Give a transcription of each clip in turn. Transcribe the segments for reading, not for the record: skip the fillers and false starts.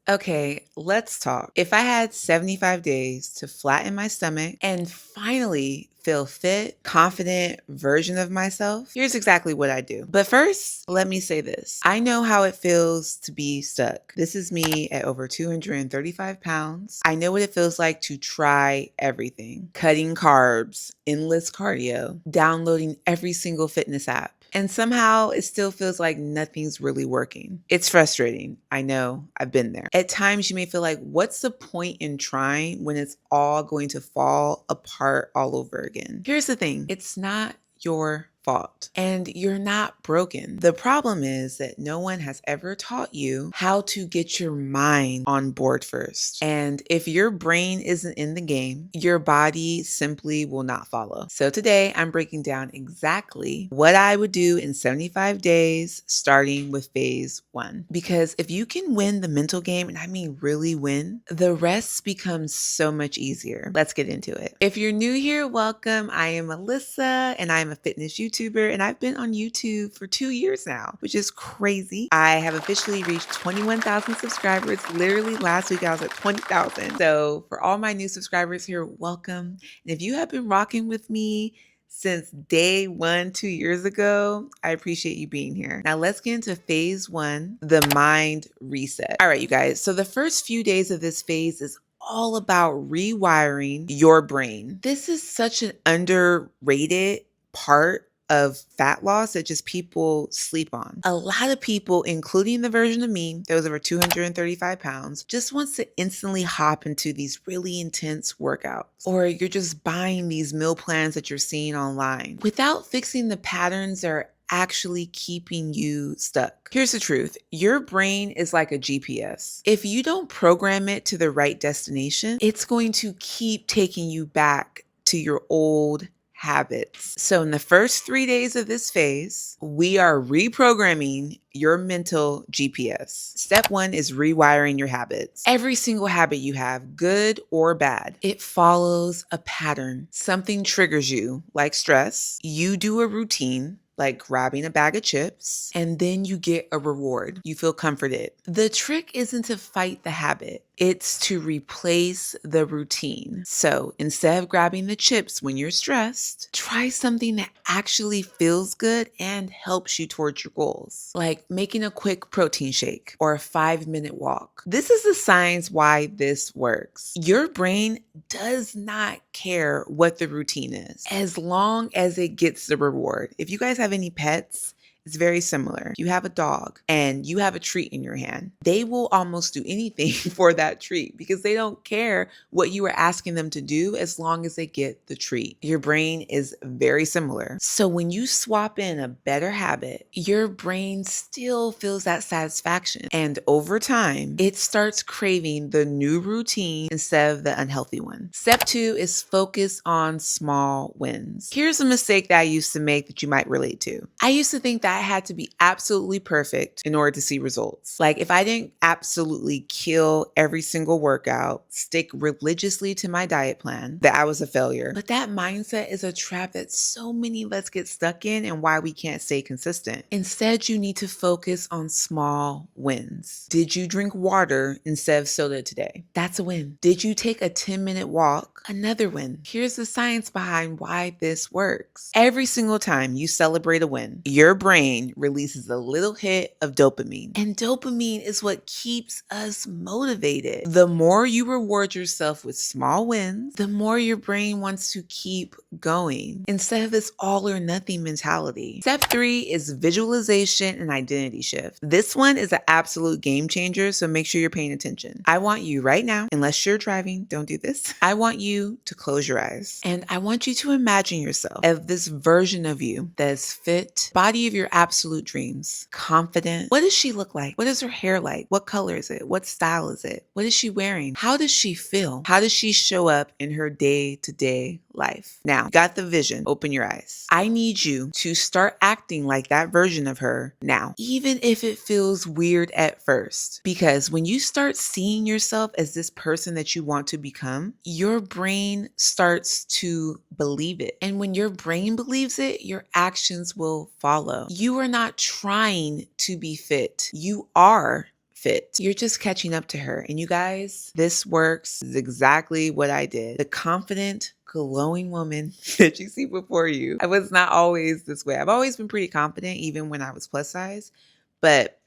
Okay, let's talk. If I had 75 days to flatten my stomach and finally feel fit, confident version of myself, here's exactly what I do. But first, let me say this. I know how it feels to be stuck. This is me at over 235 pounds. I know what it feels like to try everything, cutting carbs, endless cardio, downloading every single fitness app. And somehow it still feels like nothing's really working. It's frustrating. I know. I've been there. At times you may feel like, what's the point in trying when it's all going to fall apart all over again? Here's the thing. It's not your fault. And you're not broken. The problem is that no one has ever taught you how to get your mind on board first. And if your brain isn't in the game, your body simply will not follow. So today I'm breaking down exactly what I would do in 75 days, starting with phase 1. Because if you can win the mental game, and I mean really win, the rest becomes so much easier. Let's get into it. If you're new here, welcome. I am Alyssa and I am a fitness YouTuber, and I've been on YouTube for 2 years now, which is crazy. I have officially reached 21,000 subscribers. Literally last week I was at 20,000. So for all my new subscribers here, welcome. And if you have been rocking with me since day 1, 2 years ago, I appreciate you being here. Now let's get into phase 1, the mind reset. All right, you guys. So the first few days of this phase is all about rewiring your brain. This is such an underrated part of fat loss that just people sleep on. A lot of people, including the version of me that was over 235 pounds, just wants to instantly hop into these really intense workouts. Or you're just buying these meal plans that you're seeing online without fixing the patterns that are actually keeping you stuck. Here's the truth. Your brain is like a GPS. If you don't program it to the right destination, it's going to keep taking you back to your old habits. So in the first 3 days of this phase, we are reprogramming your mental GPS. Step 1 is rewiring your habits. Every single habit you have, good or bad, it follows a pattern. Something triggers you, like stress. You do a routine, like grabbing a bag of chips, and then you get a reward. You feel comforted. The trick isn't to fight the habit. It's to replace the routine. So instead of grabbing the chips when you're stressed, try something that actually feels good and helps you towards your goals, like making a quick protein shake or a 5-minute walk. This is the science why this works. Your brain does not care what the routine is, as long as it gets the reward. If you guys have any pets, it's very similar. You have a dog and you have a treat in your hand. They will almost do anything for that treat because they don't care what you are asking them to do as long as they get the treat. Your brain is very similar. So when you swap in a better habit, your brain still feels that satisfaction. And over time, it starts craving the new routine instead of the unhealthy one. Step 2 is focus on small wins. Here's a mistake that I used to make that you might relate to. I used to think that I had to be absolutely perfect in order to see results. Like if I didn't absolutely kill every single workout, stick religiously to my diet plan, that I was a failure. But that mindset is a trap that so many of us get stuck in and why we can't stay consistent. Instead, you need to focus on small wins. Did you drink water instead of soda today? That's a win. Did you take a 10-minute walk? Another win. Here's the science behind why this works. Every single time you celebrate a win, your brain releases a little hit of dopamine. And dopamine is what keeps us motivated. The more you reward yourself with small wins, the more your brain wants to keep going instead of this all or nothing mentality. Step 3 is visualization and identity shift. This one is an absolute game changer, so make sure you're paying attention. I want you right now, unless you're driving, don't do this. I want you to close your eyes and I want you to imagine yourself as this version of you that is fit, body of your absolute dreams, confident. What does she look like? What is her hair like? What color is it? What style is it? What is she wearing? How does she feel? How does she show up in her day-to-day life? Now, got the vision. Open your eyes. I need you to start acting like that version of her now, even if it feels weird at first. Because when you start seeing yourself as this person that you want to become, your brain starts to believe it. And when your brain believes it, your actions will follow. You are not trying to be fit. You are fit. fit. You're just catching up to her. And you guys, this works. This is exactly what I did. The confident, glowing woman that you see before you. I was not always this way. I've always been pretty confident, even when I was plus size. But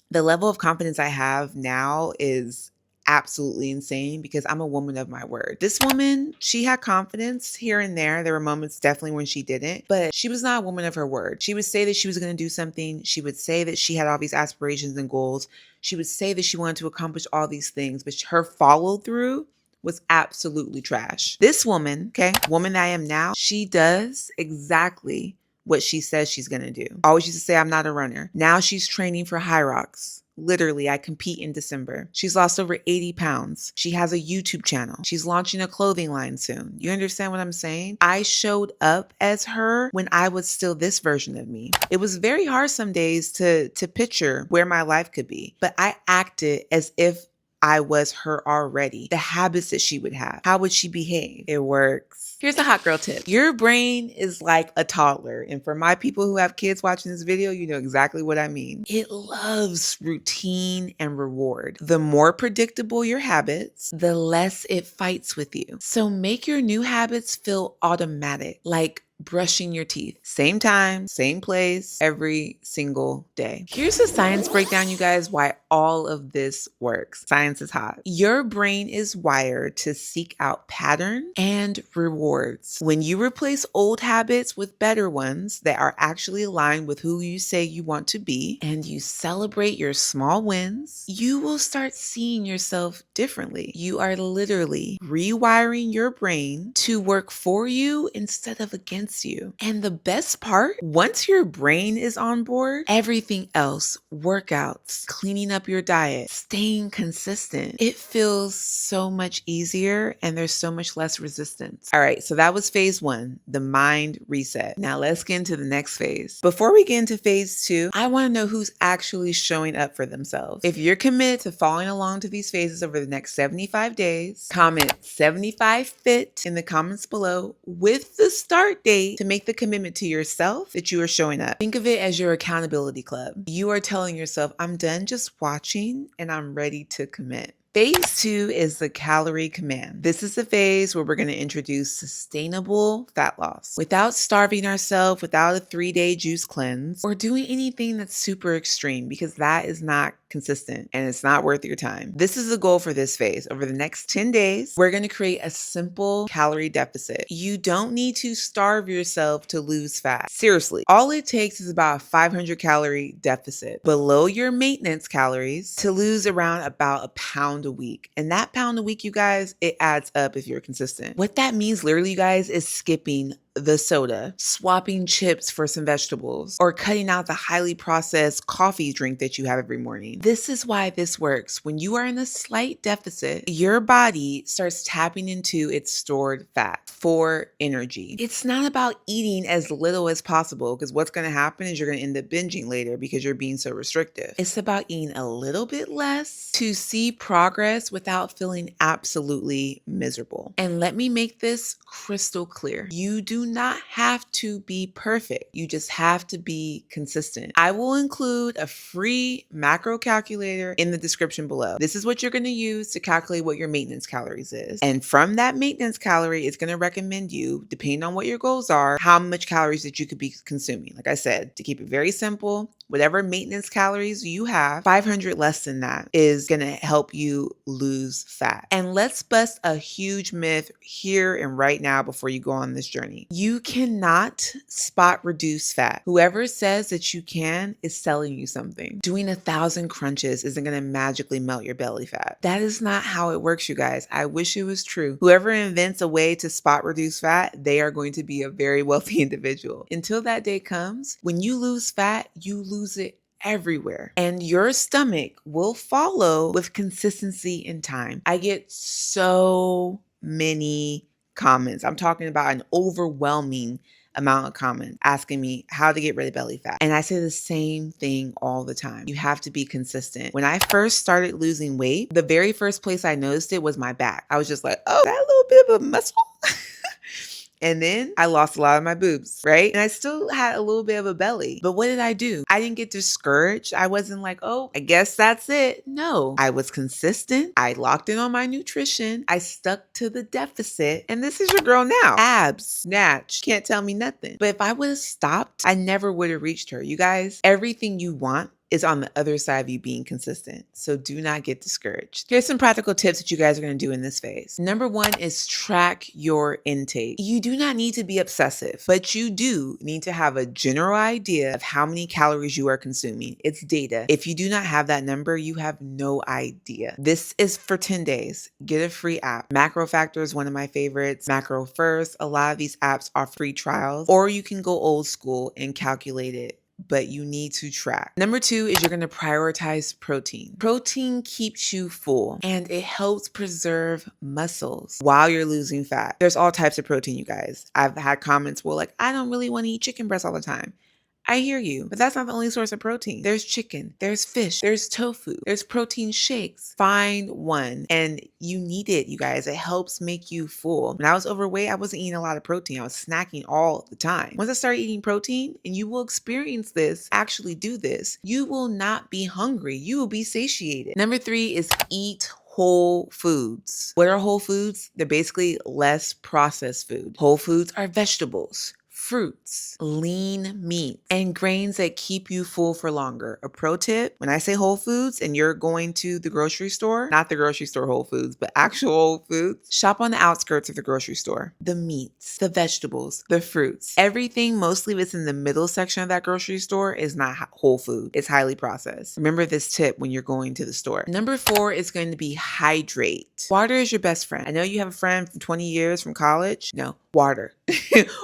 the level of confidence I have now is absolutely insane because I'm a woman of my word. This woman, she had confidence here and there. There were moments definitely when she didn't, but she was not a woman of her word. She would say that she was going to do something. She would say that she had all these aspirations and goals. She would say that she wanted to accomplish all these things, but her follow through was absolutely trash. This woman, okay, woman I am now, she does exactly what she says she's going to do. Always used to say, I'm not a runner. Now she's training for High Rocks. Literally, I compete in December. She's lost over 80 pounds. She has a YouTube channel. She's launching a clothing line soon. You understand what I'm saying? I showed up as her when I was still this version of me. It was very hard some days to picture where my life could be, but I acted as if I was her already. The habits that she would have. How would she behave? It works. Here's a hot girl tip. Your brain is like a toddler. And for my people who have kids watching this video, you know exactly what I mean. It loves routine and reward. The more predictable your habits, the less it fights with you. So make your new habits feel automatic, like brushing your teeth. Same time, same place, every single day. Here's a science breakdown, you guys, why all of this works. Science is hot. Your brain is wired to seek out pattern and rewards. When you replace old habits with better ones that are actually aligned with who you say you want to be, and you celebrate your small wins, you will start seeing yourself differently. You are literally rewiring your brain to work for you instead of against you. And the best part, once your brain is on board, everything else, workouts, cleaning up your diet, staying consistent, it feels so much easier and there's so much less resistance. All right, so that was phase 1, the mind reset. Now let's get into the next phase. Before we get into phase 2, I want to know who's actually showing up for themselves. If you're committed to following along to these phases over the next 75 days, comment 75 fit in the comments below with the start date to make the commitment to yourself that you are showing up. Think of it as your accountability club. You are telling yourself, I'm done just watching and I'm ready to commit. Phase 2 is the calorie command. This is the phase where we're going to introduce sustainable fat loss without starving ourselves, without a 3-day juice cleanse, or doing anything that's super extreme because that is not consistent and it's not worth your time. This is the goal for this phase. Over the next 10 days, we're going to create a simple calorie deficit. You don't need to starve yourself to lose fat. Seriously, all it takes is about a 500 calorie deficit below your maintenance calories to lose around about a pound a week. And that pound a week, you guys, it adds up if you're consistent. What that means literally, you guys, is skipping the soda, swapping chips for some vegetables, or cutting out the highly processed coffee drink that you have every morning. This is why this works. When you are in a slight deficit, your body starts tapping into its stored fat for energy. It's not about eating as little as possible because what's going to happen is you're going to end up binging later because you're being so restrictive. It's about eating a little bit less to see progress without feeling absolutely miserable. And let me make this crystal clear. You do not have to be perfect. You just have to be consistent. I will include a free macro calculator in the description below. This is what you're going to use to calculate what your maintenance calories is. And from that maintenance calorie, it's going to recommend you, depending on what your goals are, how much calories that you could be consuming. Like I said, to keep it very simple, whatever maintenance calories you have, 500 less than that is going to help you lose fat. And let's bust a huge myth here and right now before you go on this journey. You cannot spot reduce fat. Whoever says that you can is selling you something. Doing 1,000 crunches isn't going to magically melt your belly fat. That is not how it works, you guys. I wish it was true. Whoever invents a way to spot reduce fat, they are going to be a very wealthy individual. Until that day comes, when you lose fat, you lose it everywhere. And your stomach will follow with consistency and time. I get so many comments. I'm talking about an overwhelming amount of comments asking me how to get rid of belly fat. And I say the same thing all the time. You have to be consistent. When I first started losing weight, the very first place I noticed it was my back. I was just like, oh, that little bit of a muscle. And then I lost a lot of my boobs, right? And I still had a little bit of a belly. But what did I do? I didn't get discouraged. I wasn't like, oh, I guess that's it. No, I was consistent. I locked in on my nutrition. I stuck to the deficit. And this is your girl now. Abs, snatch. Can't tell me nothing. But if I would have stopped, I never would have reached her. You guys, everything you want is on the other side of you being consistent. So do not get discouraged. Here's some practical tips that you guys are going to do in this phase. Number one is track your intake. You do not need to be obsessive, but you do need to have a general idea of how many calories you are consuming. It's data. If you do not have that number, you have no idea. This is for 10 days. Get a free app. Macro Factor is one of my favorites. Macro First. A lot of these apps are free trials, or you can go old school and calculate it, but you need to track. Number two is you're going to prioritize protein. Protein keeps you full and it helps preserve muscles while you're losing fat. There's all types of protein, you guys. I've had comments where like, I don't really want to eat chicken breast all the time. I hear you, but that's not the only source of protein. There's chicken, there's fish, there's tofu, there's protein shakes. Find one, and you need it, you guys. It helps make you full. When I was overweight, I wasn't eating a lot of protein. I was snacking all the time. Once I started eating protein, and you will experience this, actually do this, you will not be hungry. You will be satiated. Number three is eat whole foods. What are whole foods? They're basically less processed food. Whole foods are vegetables, fruits, lean meat, and grains that keep you full for longer. A pro tip, when I say whole foods and you're going to the grocery store, not the grocery store Whole Foods, but actual Whole Foods, shop on the outskirts of the grocery store. The meats, the vegetables, the fruits, everything mostly that's in the middle section of that grocery store is not whole food. It's highly processed. Remember this tip when you're going to the store. Number four is going to be hydrate. Water is your best friend. I know you have a friend from 20 years from college. No, water.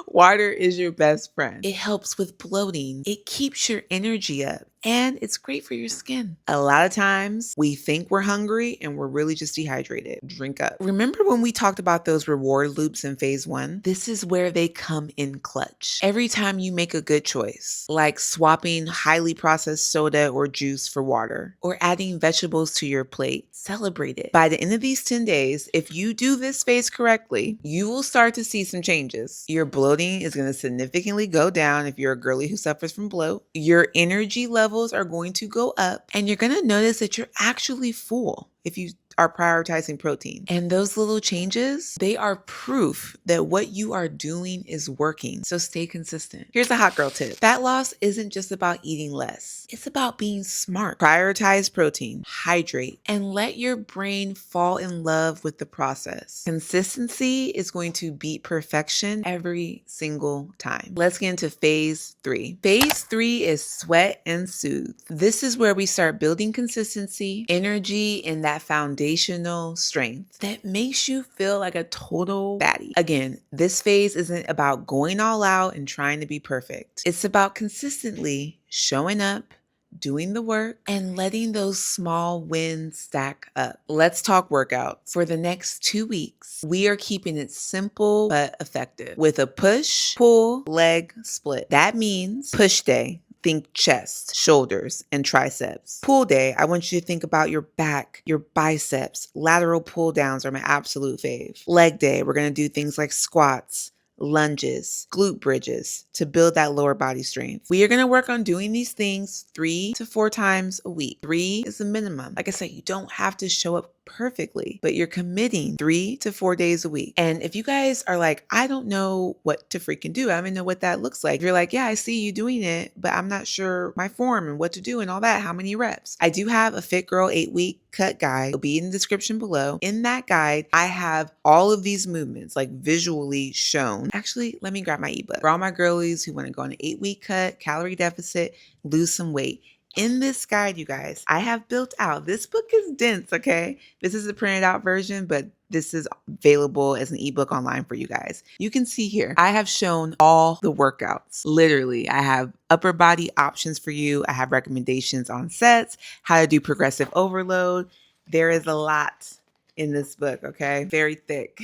Water is your best friend. It helps with bloating. It keeps your energy up. And it's great for your skin. A lot of times we think we're hungry and we're really just dehydrated. Drink up. Remember when we talked about those reward loops in phase one? This is where they come in clutch. Every time you make a good choice, like swapping highly processed soda or juice for water, or adding vegetables to your plate, celebrate it. By the end of these 10 days, if you do this phase correctly, you will start to see some changes. Your bloating is going to significantly go down if you're a girly who suffers from bloat. Your energy levels are going to go up, and you're going to notice that you're actually full if you are prioritizing protein. And those little changes, they are proof that what you are doing is working. So stay consistent. Here's a hot girl tip. Fat loss isn't just about eating less. It's about being smart. Prioritize protein, hydrate, and let your brain fall in love with the process. Consistency is going to beat perfection every single time. Let's get into phase three. Phase three is sweat and soothe. This is where we start building consistency, energy, and that foundational strength that makes you feel like a total baddie. Again, this phase isn't about going all out and trying to be perfect. It's about consistently showing up, doing the work, and letting those small wins stack up. Let's talk workouts. For the next 2 weeks, we are keeping it simple but effective with a push, pull, leg split. That means push day. Think chest, shoulders, and triceps. Pull day, I want you to think about your back, your biceps. Lateral pull downs are my absolute fave. Leg day, we're going to do things like squats, lunges, glute bridges to build that lower body strength. We are going to work on doing these things 3 to 4 times a week. 3 is the minimum. Like I said, you don't have to show up perfectly, but you're committing 3 to 4 days a week. And if you guys are like, I don't know what to freaking do, I don't even know what that looks like. You're like, yeah, I see you doing it, but I'm not sure my form and what to do and all that, how many reps. I do have a Fit Girl 8-week cut guide. It'll be in the description below. In that guide, I have all of these movements like visually shown. Actually, let me grab my ebook. For all my girlies who want to go on an 8-week cut, calorie deficit, lose some weight. In this guide, you guys, I have built out, this book is dense, okay? This is a printed out version, but this is available as an ebook online for you guys. You can see here, I have shown all the workouts. Literally, I have upper body options for you. I have recommendations on sets, how to do progressive overload. There is a lot in this book, okay? Very thick.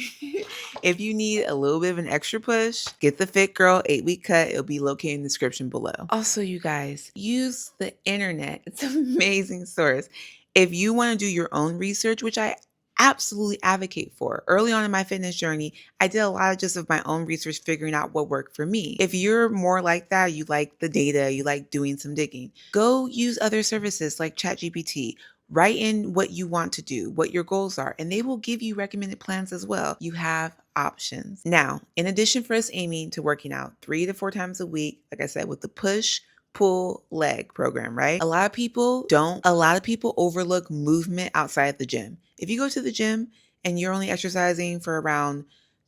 If you need a little bit of an extra push, get the Fit Girl 8-week cut. It'll be located in the description below. Also, you guys, use the internet. It's an amazing source. If you want to do your own research, which I absolutely advocate for. Early on in my fitness journey, I did a lot of just of my own research figuring out what worked for me. If you're more like that, you like the data, you like doing some digging, go use other services like ChatGPT. Write in what you want to do, what your goals are, and they will give you recommended plans as well. You have options. Now, in addition for us aiming to working out 3 to 4 times a week, like I said, with the push, pull, leg program, right? A lot of people overlook movement outside the gym. If you go to the gym and you're only exercising for around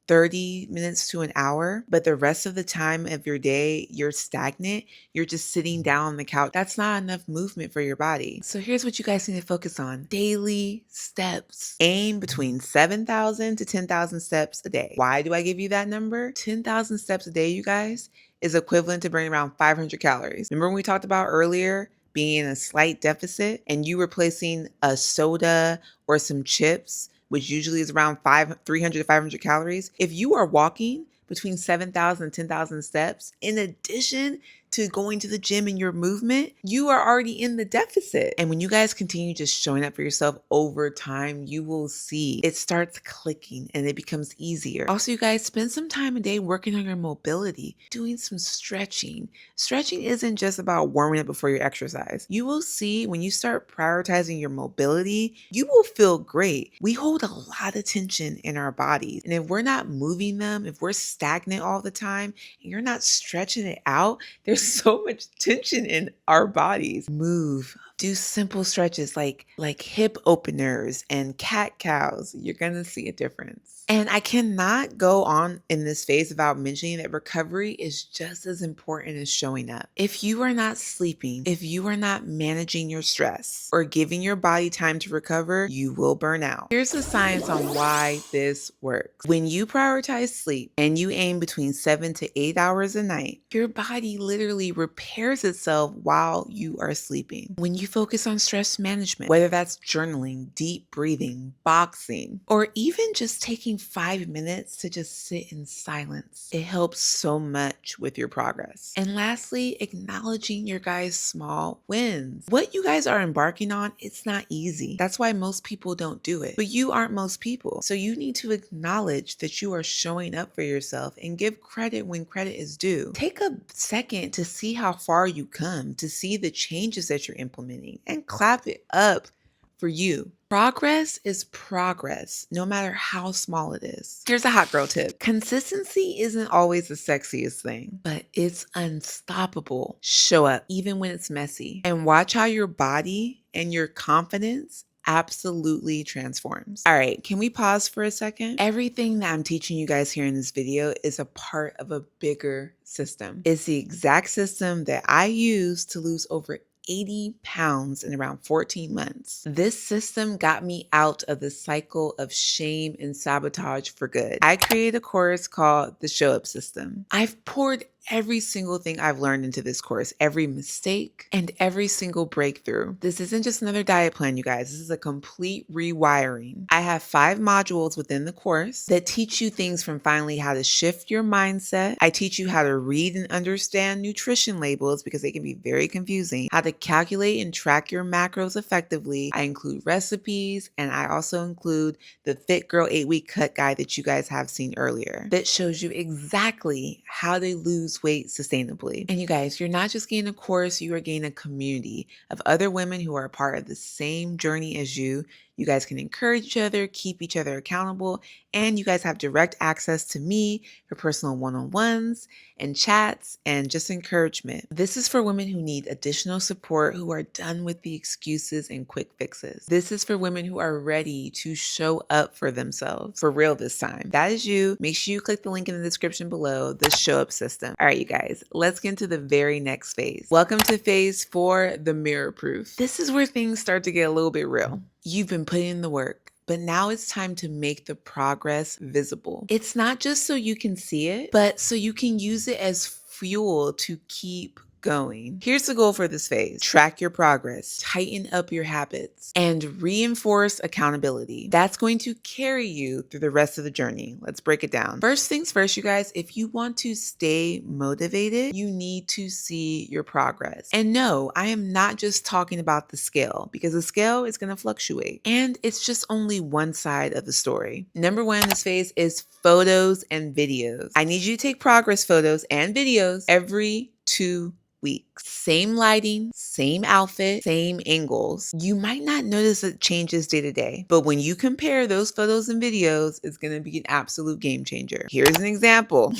30 minutes to an hour, but the rest of the time of your day, you're stagnant, you're just sitting down on the couch. That's not enough movement for your body. So here's what you guys need to focus on. Daily steps. Aim between 7,000 to 10,000 steps a day. Why do I give you that number? 10,000 steps a day, you guys, is equivalent to burning around 500 calories. Remember when we talked about earlier being in a slight deficit and you replacing a soda or some chips, which usually is around 300 to 500 calories. If you are walking between 7,000 and 10,000 steps, in addition to going to the gym and your movement, you are already in the deficit. And when you guys continue just showing up for yourself over time, you will see it starts clicking and it becomes easier. Also, you guys spend some time a day working on your mobility, doing some stretching. Stretching isn't just about warming up before your exercise. You will see when you start prioritizing your mobility, you will feel great. We hold a lot of tension in our bodies. And if we're not moving them, if we're stagnant all the time and you're not stretching it out, there's so much tension in our bodies. Move. Do simple stretches like hip openers and cat cows. You're going to see a difference. And I cannot go on in this phase without mentioning that recovery is just as important as showing up. If you are not sleeping, if you are not managing your stress or giving your body time to recover, you will burn out. Here's the science on why this works. When you prioritize sleep and you aim between 7 to 8 hours a night, your body literally repairs itself while you are sleeping. When you focus on stress management, whether that's journaling, deep breathing, boxing, or even just taking 5 minutes to just sit in silence, it helps so much with your progress. And lastly, acknowledging your guys' small wins. What you guys are embarking on, it's not easy. That's why most people don't do it. But you aren't most people. So you need to acknowledge that you are showing up for yourself and give credit when credit is due. Take a second to see how far you come, to see the changes that you're implementing, and clap it up for you. Progress is progress, no matter how small it is. Here's a hot girl tip. Consistency isn't always the sexiest thing, but it's unstoppable. Show up, even when it's messy, and watch how your body and your confidence absolutely transforms. All right, can we pause for a second? Everything that I'm teaching you guys here in this video is a part of a bigger system. It's the exact system that I use to lose over 80 pounds in around 14 months. This system got me out of the cycle of shame and sabotage for good. I created a course called the Show Up System. I've poured every single thing I've learned into this course, every mistake and every single breakthrough. This isn't just another diet plan, you guys. This is a complete rewiring. I have 5 modules within the course that teach you things from finally how to shift your mindset. I teach you how to read and understand nutrition labels because they can be very confusing, how to calculate and track your macros effectively. I include recipes, and I also include the Fit Girl 8-week cut guide that you guys have seen earlier that shows you exactly how to lose weight sustainably. And you guys, you're not just getting a course, you are getting a community of other women who are a part of the same journey as you. You guys can encourage each other, keep each other accountable, and you guys have direct access to me for personal one-on-ones and chats and just encouragement. This is for women who need additional support, who are done with the excuses and quick fixes. This is for women who are ready to show up for themselves for real this time. That is you. Make sure you click the link in the description below, the Show Up System. All right, you guys, let's get into the very next phase. Welcome to phase 4, the mirror proof. This is where things start to get a little bit real. You've been putting in the work, but now it's time to make the progress visible. It's not just so you can see it, but so you can use it as fuel to keep going. Here's the goal for this phase. Track your progress, tighten up your habits, and reinforce accountability. That's going to carry you through the rest of the journey. Let's break it down. First things first, you guys, if you want to stay motivated, you need to see your progress. And no, I am not just talking about the scale, because the scale is going to fluctuate. And it's just only one side of the story. Number one in this phase is photos and videos. I need you to take progress photos and videos every 2 weeks. Same lighting, same outfit, same angles. You might not notice it changes day to day, but when you compare those photos and videos, it's going to be an absolute game changer. Here's an example.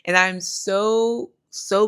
And I'm so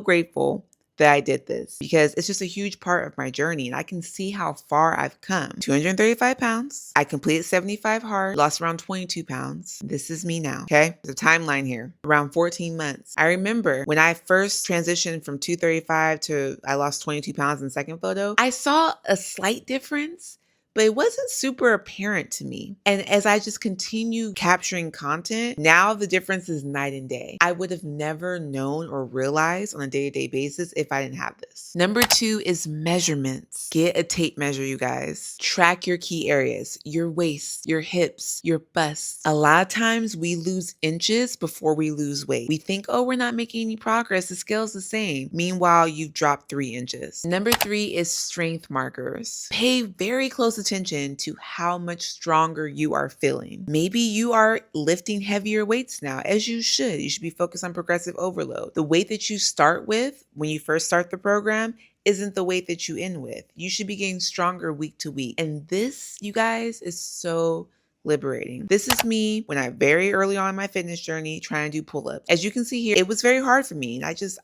grateful that I did this, because it's just a huge part of my journey, and I can see how far I've come. 235 pounds. I completed 75 hard, lost around 22 pounds. This is me now, okay? There's a timeline here, around 14 months. I remember when I first transitioned from 235 to I lost 22 pounds in the second photo, I saw a slight difference, but it wasn't super apparent to me. And as I just continue capturing content, now the difference is night and day. I would have never known or realized on a day-to-day basis if I didn't have this. Number 2 is measurements. Get a tape measure, you guys. Track your key areas, your waist, your hips, your bust. A lot of times we lose inches before we lose weight. We think, oh, we're not making any progress. The scale's the same. Meanwhile, you've dropped 3 inches. Number 3 is strength markers. Pay very close attention to how much stronger you are feeling. Maybe you are lifting heavier weights now, as you should. You should be focused on progressive overload. The weight that you start with when you first start the program isn't the weight that you end with. You should be getting stronger week to week. And this, you guys, is so liberating. This is me when I very early on in my fitness journey trying to do pull-ups. As you can see here, it was very hard for me. And I just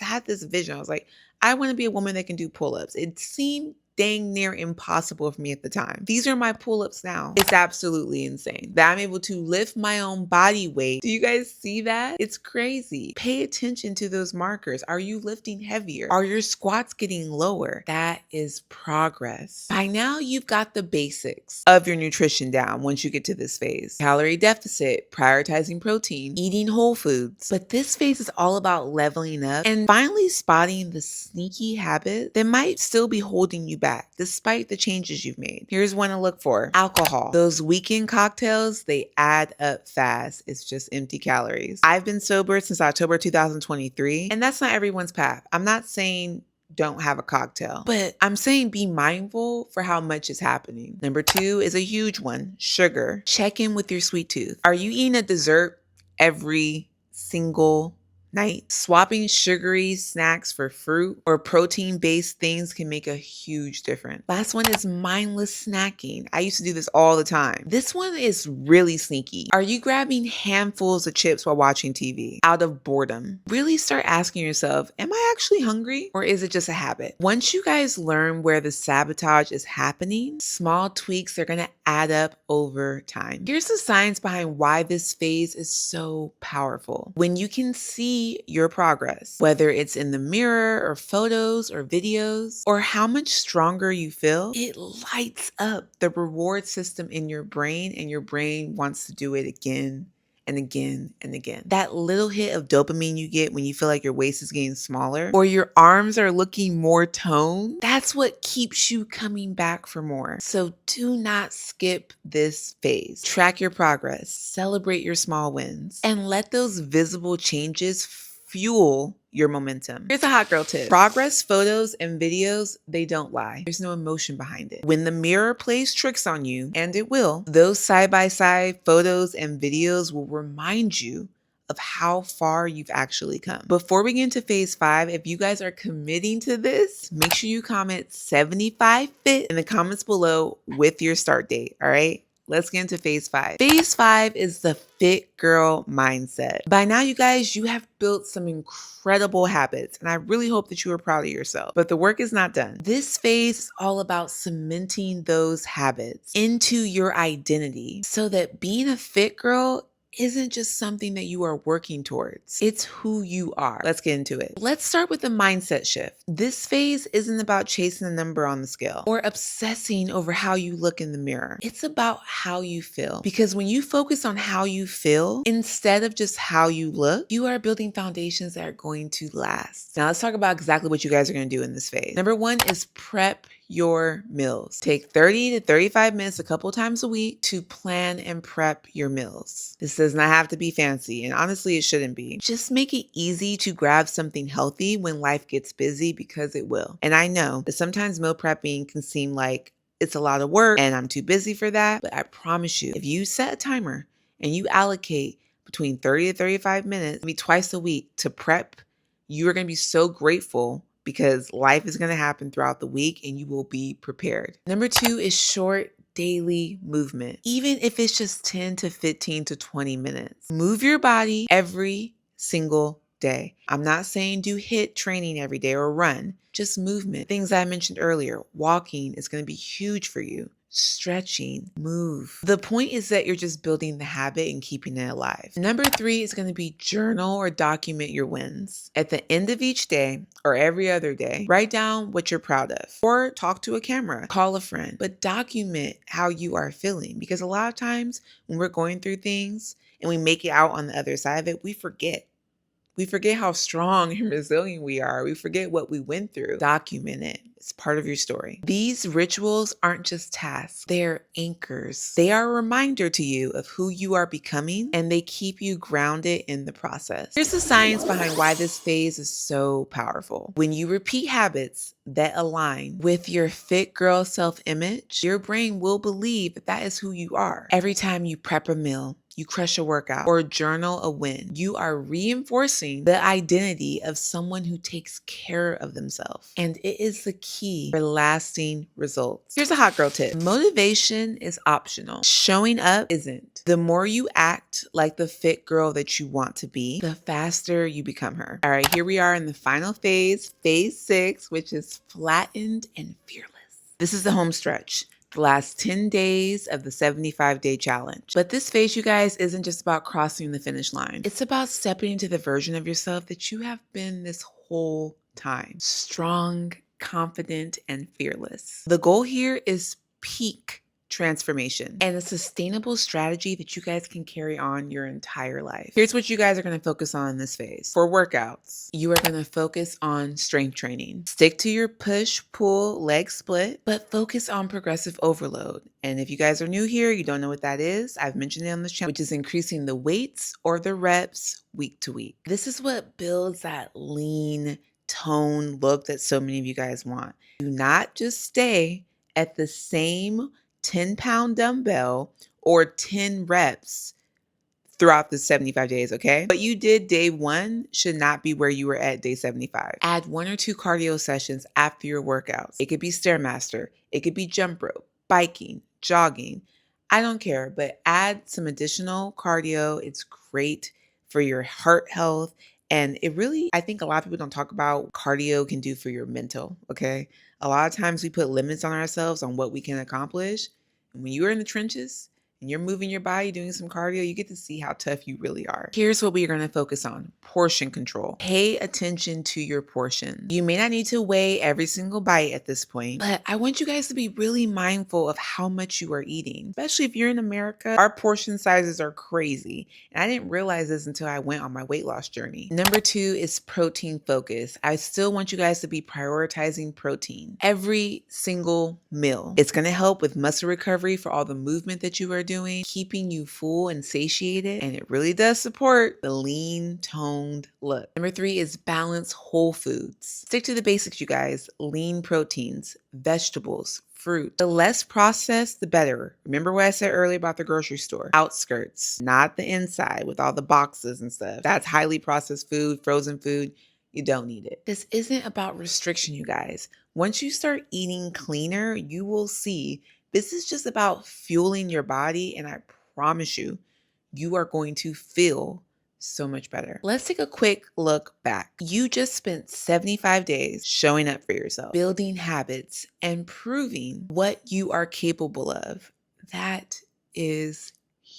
had this vision. I was like, I want to be a woman that can do pull-ups. It seemed dang near impossible for me at the time. These are my pull-ups now. It's absolutely insane that I'm able to lift my own body weight. Do you guys see that? It's crazy. Pay attention to those markers. Are you lifting heavier? Are your squats getting lower? That is progress. By now, you've got the basics of your nutrition down once you get to this phase. Calorie deficit, prioritizing protein, eating whole foods. But this phase is all about leveling up and finally spotting the sneaky habit that might still be holding you back despite the changes you've made. Here's one to look for. Alcohol. Those weekend cocktails, they add up fast. It's just empty calories. I've been sober since October 2023, and that's not everyone's path. I'm not saying don't have a cocktail, but I'm saying be mindful for how much is happening. Number 2 is a huge one. Sugar. Check in with your sweet tooth. Are you eating a dessert every single night? Swapping sugary snacks for fruit or protein-based things can make a huge difference. Last one is mindless snacking. I used to do this all the time. This one is really sneaky. Are you grabbing handfuls of chips while watching TV out of boredom? Really start asking yourself, am I actually hungry, or is it just a habit? Once you guys learn where the sabotage is happening, small tweaks are going to add up over time. Here's the science behind why this phase is so powerful. When you can see your progress, whether it's in the mirror or photos or videos, or how much stronger you feel, it lights up the reward system in your brain, and your brain wants to do it again and again and again. That little hit of dopamine you get when you feel like your waist is getting smaller or your arms are looking more toned, that's what keeps you coming back for more. So do not skip this phase. Track your progress, celebrate your small wins, and let those visible changes fuel your momentum. Here's a hot girl tip. Progress photos and videos, they don't lie. There's no emotion behind it. When the mirror plays tricks on you, and it will, those side-by-side photos and videos will remind you of how far you've actually come. Before we get into phase 5, if you guys are committing to this, make sure you comment 75 fit in the comments below with your start date, all right? Let's get into phase 5. Phase 5 is the fit girl mindset. By now, you guys, you have built some incredible habits, and I really hope that you are proud of yourself. But the work is not done. This phase is all about cementing those habits into your identity so that being a fit girl isn't just something that you are working towards. It's who you are. Let's get into it. Let's start with the mindset shift. This phase isn't about chasing a number on the scale or obsessing over how you look in the mirror. It's about how you feel. Because when you focus on how you feel instead of just how you look, you are building foundations that are going to last. Now let's talk about exactly what you guys are going to do in this phase. Number one is prep your meals. Take 30 to 35 minutes a couple times a week to plan and prep your meals. This does not have to be fancy, and honestly, it shouldn't be. Just make it easy to grab something healthy when life gets busy, because it will. And I know that sometimes meal prepping can seem like it's a lot of work and I'm too busy for that, but I promise you, if you set a timer and you allocate between 30 to 35 minutes, maybe twice a week to prep, you are going to be so grateful, because life is going to happen throughout the week and you will be prepared. Number two is short daily movement. Even if it's just 10 to 15 to 20 minutes, move your body every single day. I'm not saying do HIIT training every day or run, just movement. Things I mentioned earlier, walking is going to be huge for you. Stretching, move. The point is that you're just building the habit and keeping it alive. Number three is going to be journal or document your wins. At the end of each day or every other day, write down what you're proud of, or talk to a camera, call a friend, but document how you are feeling, because a lot of times when we're going through things and we make it out on the other side of it, we forget. We forget how strong and resilient we are. We forget what we went through. Document it. It's part of your story. These rituals aren't just tasks. They're anchors. They are a reminder to you of who you are becoming, and they keep you grounded in the process. Here's the science behind why this phase is so powerful. When you repeat habits that align with your fit girl self-image, your brain will believe that that is who you are. Every time you prep a meal, you crush a workout, or journal a win, you are reinforcing the identity of someone who takes care of themselves. And it is the key for lasting results. Here's a hot girl tip. Motivation is optional. Showing up isn't. The more you act like the fit girl that you want to be, the faster you become her. All right, here we are in the final phase, phase 6, which is flattened and fearless. This is the home stretch. The last 10 days of the 75-day challenge. But this phase, you guys, isn't just about crossing the finish line. It's about stepping into the version of yourself that you have been this whole time. Strong, confident, and fearless. The goal here is peak transformation and a sustainable strategy that you guys can carry on your entire life. Here's what you guys are going to focus on in this phase. For workouts, you are going to focus on strength training. Stick to your push, pull, leg split, but focus on progressive overload. And if you guys are new here, you don't know what that is, I've mentioned it on this channel, which is increasing the weights or the reps week to week. This is what builds that lean tone look that so many of you guys want. Do not just stay at the same 10-pound dumbbell or 10 reps throughout the 75 days, okay? What you did day 1 should not be where you were at day 75. Add 1 or 2 cardio sessions after your workouts. It could be Stairmaster, it could be jump rope, biking, jogging. I don't care, but add some additional cardio. It's great for your heart health. And it really, I think a lot of people don't talk about what cardio can do for your mental, okay? A lot of times we put limits on ourselves on what we can accomplish. And when you're in the trenches and you're moving your body, doing some cardio, you get to see how tough you really are. Here's what we're going to focus on: portion control. Pay attention to your portion. You may not need to weigh every single bite at this point, but I want you guys to be really mindful of how much you are eating. Especially if you're in America, our portion sizes are crazy. And I didn't realize this until I went on my weight loss journey. Number 2 is protein focus. I still want you guys to be prioritizing protein every single meal. It's going to help with muscle recovery for all the movement that you are doing, keeping you full and satiated, and it really does support the lean, toned look. Number 3 is balance whole foods. Stick to the basics, you guys. Lean proteins, vegetables, fruit. The less processed, the better. Remember what I said earlier about the grocery store? Outskirts, not the inside with all the boxes and stuff. That's highly processed food, frozen food. You don't need it. This isn't about restriction, you guys. Once you start eating cleaner, you will see this is just about fueling your body, and I promise you, you are going to feel so much better. Let's take a quick look back. You just spent 75 days showing up for yourself, building habits, and proving what you are capable of. That is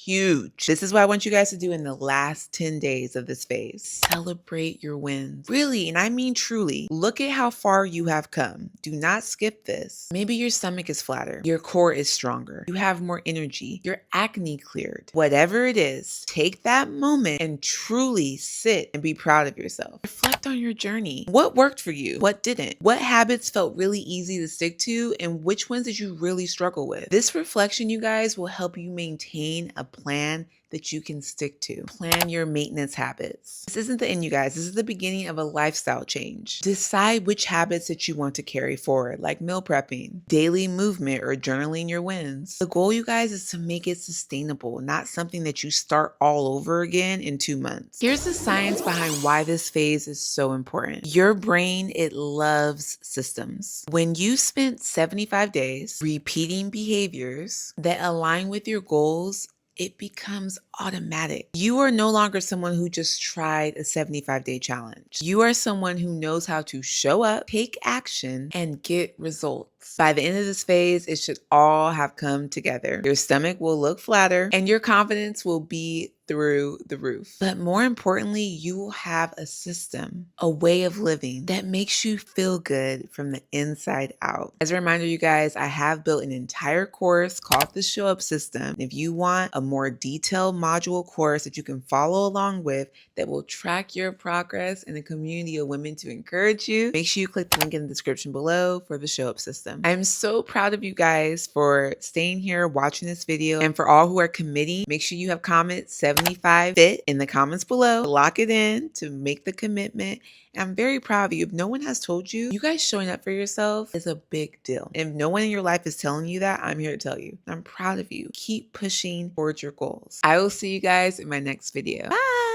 huge. This is what I want you guys to do in the last 10 days of this phase. Celebrate your wins. Really, and I mean truly, look at how far you have come. Do not skip this. Maybe your stomach is flatter, your core is stronger, you have more energy, your acne cleared. Whatever it is, take that moment and truly sit and be proud of yourself. Reflect on your journey. What worked for you? What didn't? What habits felt really easy to stick to? And which ones did you really struggle with? This reflection, you guys, will help you maintain a plan that you can stick to. Plan your maintenance habits. This isn't the end, you guys. This is the beginning of a lifestyle change. Decide which habits that you want to carry forward, like meal prepping, daily movement, or journaling your wins. The goal, you guys, is to make it sustainable, not something that you start all over again in 2 months. Here's the science behind why this phase is so important. Your brain, it loves systems. When you spent 75 days repeating behaviors that align with your goals, it becomes automatic. You are no longer someone who just tried a 75-day challenge. You are someone who knows how to show up, take action, and get results. By the end of this phase, it should all have come together. Your stomach will look flatter and your confidence will be through the roof. But more importantly, you will have a system, a way of living that makes you feel good from the inside out. As a reminder, you guys, I have built an entire course called the Show Up System. If you want a more detailed module course that you can follow along with that will track your progress and a community of women to encourage you, make sure you click the link in the description below for the Show Up System. I'm so proud of you guys for staying here, watching this video, and for all who are committing, make sure you have comments 75 fit in the comments below. Lock it in to make the commitment. And I'm very proud of you. If no one has told you, you guys showing up for yourself is a big deal. If no one in your life is telling you that, I'm here to tell you. I'm proud of you. Keep pushing towards your goals. I will see you guys in my next video. Bye.